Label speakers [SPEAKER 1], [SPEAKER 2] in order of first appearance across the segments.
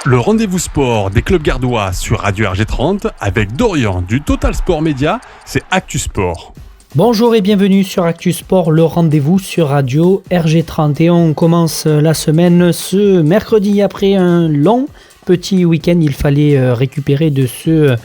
[SPEAKER 1] Le rendez-vous sport des clubs gardois sur Radio RG30 avec Dorian du Total Sport Média, c'est Actu Sport.
[SPEAKER 2] Bonjour et bienvenue sur Actu Sport, le rendez-vous sur Radio RG30. Et on commence la semaine ce mercredi après un long petit week-end. Il fallait récupérer de ce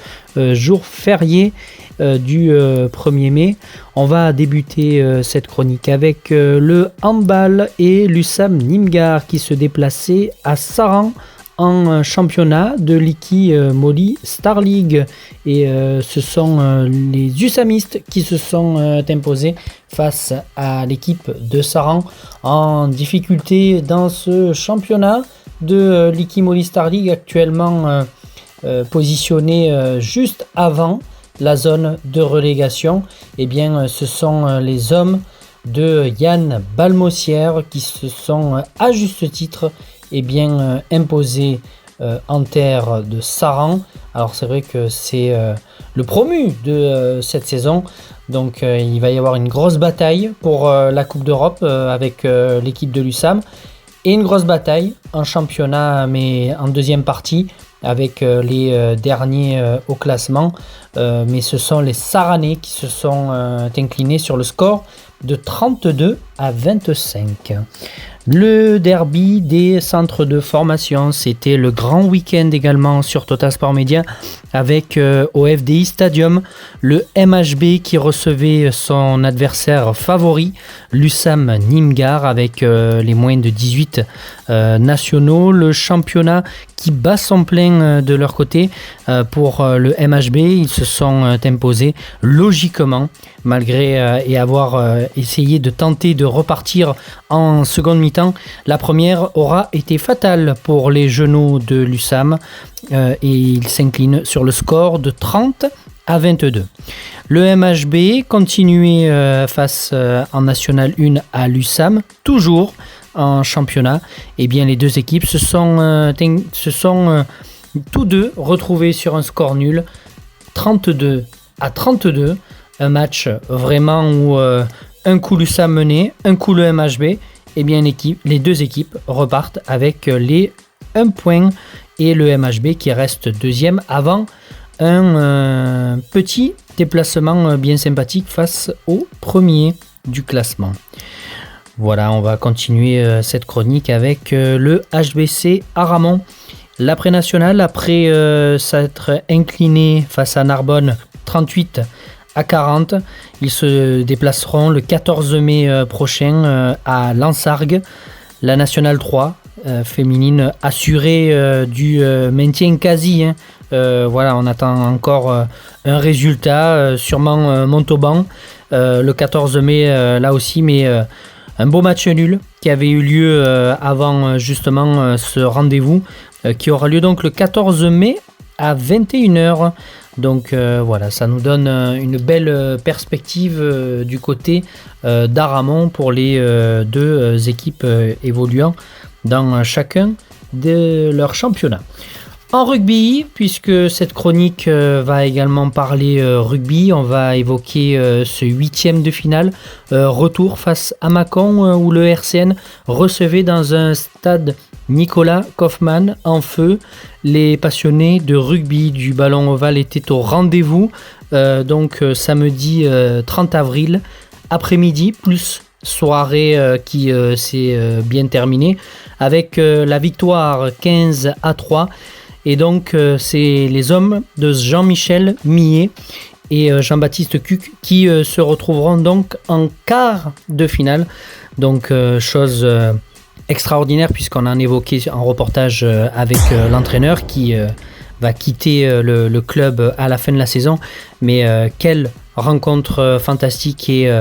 [SPEAKER 2] jour férié du 1er mai. On va débuter cette chronique avec le handball et l'USAM Nîmes-Gard qui se déplaçait à Saran en championnat de l'Iki Moly Star League. Et ce sont les USAMistes qui se sont imposés face à l'équipe de Saran en difficulté dans ce championnat de l'Iki Moly Star League, actuellement positionné juste avant la zone de relégation. Et bien ce sont les hommes de Yann Balmossière qui se sont à juste titre imposés en terre de Saran. Alors c'est vrai que c'est le promu de cette saison, donc il va y avoir une grosse bataille pour la Coupe d'Europe avec l'équipe de l'USAM, et une grosse bataille en championnat mais en deuxième partie avec les derniers au classement, mais ce sont les Saranais qui se sont inclinés sur le score de 32-25. Le derby des centres de formation, c'était le grand week-end également sur Total Sport Média avec au FDI Stadium le MHB qui recevait son adversaire favori, l'USAM Nîmes-Gard, avec les moins de 18 nationaux. Le championnat qui bat son plein de leur côté pour le MHB. Ils se sont imposés logiquement malgré et avoir essayé de tenter de repartir en seconde mi-temps. La première aura été fatale pour les genoux de l'USAM et ils s'inclinent sur le score de 30-22. Le MHB continuait face en National 1 à l'USAM, toujours en championnat. Et bien les deux équipes se sont tous deux retrouvés sur un score nul, 32-32. Un match vraiment où un coup l'USAM menait, un coup le MHB. Et bien les deux équipes repartent avec les 1 point et le MHB qui reste deuxième avant un petit déplacement bien sympathique face au premier du classement. Voilà, on va continuer cette chronique avec le HBC Aramon. L'après-national, après s'être incliné face à Narbonne 38-40, ils se déplaceront le 14 mai prochain à Lansargues. La Nationale 3 féminine assurée du maintien quasi. Voilà, on attend encore un résultat, sûrement Montauban le 14 mai là aussi, mais un beau match nul qui avait eu lieu avant justement ce rendez-vous qui aura lieu donc le 14 mai à 21h. Donc voilà, ça nous donne une belle perspective du côté d'Aramon pour les deux équipes évoluant dans chacun de leurs championnats. En rugby, puisque cette chronique va également parler rugby, on va évoquer ce 8e de finale, retour face à Mâcon où le RCN recevait dans un stade Nicolas Kaufmann en feu. Les passionnés de rugby du ballon ovale étaient au rendez-vous, donc samedi 30 avril, après-midi, plus soirée qui s'est bien terminée avec la victoire 15-3. Et donc c'est les hommes de Jean-Michel Millet et Jean-Baptiste Cuc qui se retrouveront donc en quart de finale. Donc chose extraordinaire puisqu'on en évoquait en reportage avec l'entraîneur qui va quitter le club à la fin de la saison. Mais quelle rencontre fantastique et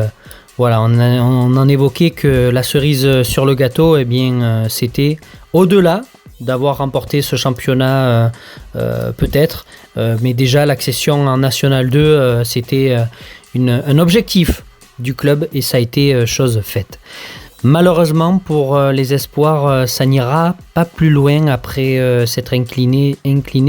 [SPEAKER 2] voilà, on en évoquait que la cerise sur le gâteau, eh bien c'était au-delà d'avoir remporté ce championnat peut-être, mais déjà l'accession en National 2 c'était un objectif du club et ça a été chose faite. Malheureusement pour les espoirs, ça n'ira pas plus loin après s'être incliné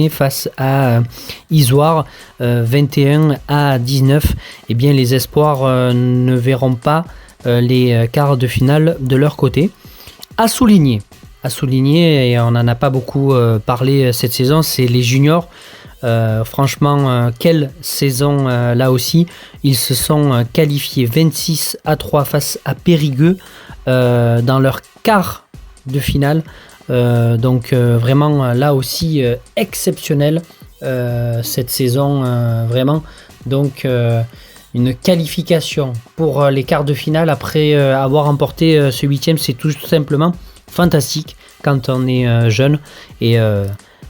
[SPEAKER 2] face à Isoire 21-19. Eh bien les espoirs ne verront pas les quarts de finale de leur côté. À souligner à souligner, et on n'en a pas beaucoup parlé cette saison, c'est les juniors. Franchement, quelle saison là aussi. Ils se sont qualifiés 26-3 face à Périgueux dans leur quart de finale. Donc vraiment là aussi exceptionnel cette saison, vraiment. Donc une qualification pour les quarts de finale après avoir remporté ce 8e, c'est tout simplement fantastique quand on est jeune, et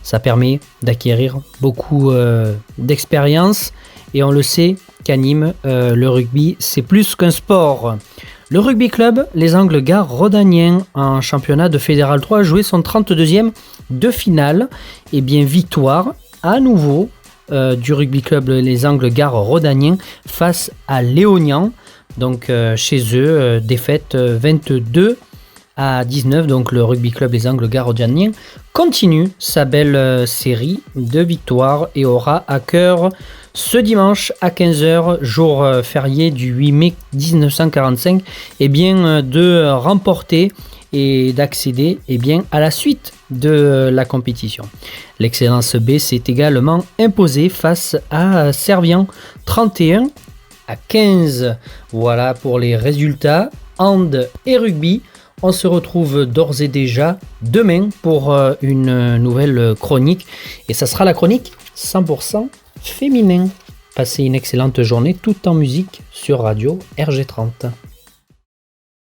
[SPEAKER 2] ça permet d'acquérir beaucoup d'expérience, et on le sait qu'à Nîmes, le rugby c'est plus qu'un sport. Le rugby club, les Angles-Gare Rodaniens en championnat de Fédéral 3 a joué son 32e de finale. Et bien victoire à nouveau du rugby club les Angles-Gare Rodaniens face à Léognan. Donc chez eux, défaite 22-19. Donc le rugby club les Angles-Gare Rodaniens continue sa belle série de victoires et aura à cœur ce dimanche à 15h, jour férié du 8 mai 1945, de remporter et d'accéder à la suite de la compétition. L'Excellence B s'est également imposée face à Servian 31-15. Voilà pour les résultats hand et rugby. On se retrouve d'ores et déjà demain pour une nouvelle chronique, et ça sera la chronique 100% féminin. Passez une excellente journée tout en musique sur Radio RG30.